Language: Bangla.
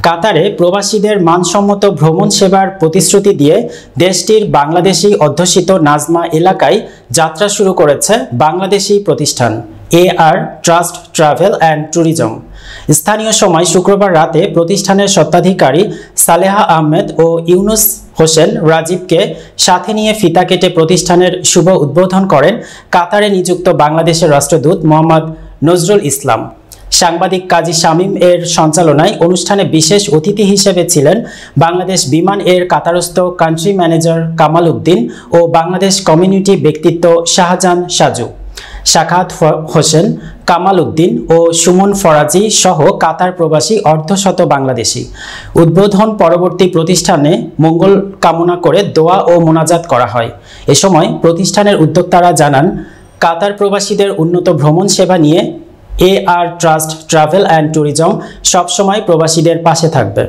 কাতারে প্রবাসীদের মানসম্মত ভ্রমণ সেবার প্রতিশ্রুতি দিয়ে দেশটির বাংলাদেশি অধ্যুষিত নাজমা এলাকায় যাত্রা শুরু করেছে বাংলাদেশি প্রতিষ্ঠান AR trust travel and tourism. স্থানীয় সময় শুক্রবার রাতে প্রতিষ্ঠানের স্বত্বাধিকারী সালেহা আহমেদ ও ইউনুস হোসেন রাজীবকে সাথে নিয়ে ফিতা কেটে প্রতিষ্ঠানের শুভ উদ্বোধন করেন কাতারে নিযুক্ত বাংলাদেশের রাষ্ট্রদূত মোহাম্মদ নজরুল ইসলাম। সাংবাদিক কাজী শামীম এর সঞ্চালনায় অনুষ্ঠানে বিশেষ অতিথি হিসেবে ছিলেন বাংলাদেশ বিমান এর কাতারস্থ কান্ট্রি ম্যানেজার কামাল উদ্দিন ও বাংলাদেশ কমিউনিটি ব্যক্তিত্ব শাহজাহান সাজু, সাখাত হোসেন, কামাল উদ্দিন ও সুমন ফরাজি সহ কাতার প্রবাসী অর্ধশত বাংলাদেশি। উদ্বোধন পরবর্তী প্রতিষ্ঠানে মঙ্গল কামনা করে দোয়া ও মোনাজাত করা হয়। এ সময় প্রতিষ্ঠানের উদ্যোক্তারা জানান, কাতার প্রবাসীদের উন্নত ভ্রমণ সেবা নিয়ে AR trust travel and tourism সবসময় প্রবাসীদের পাশে থাকবে।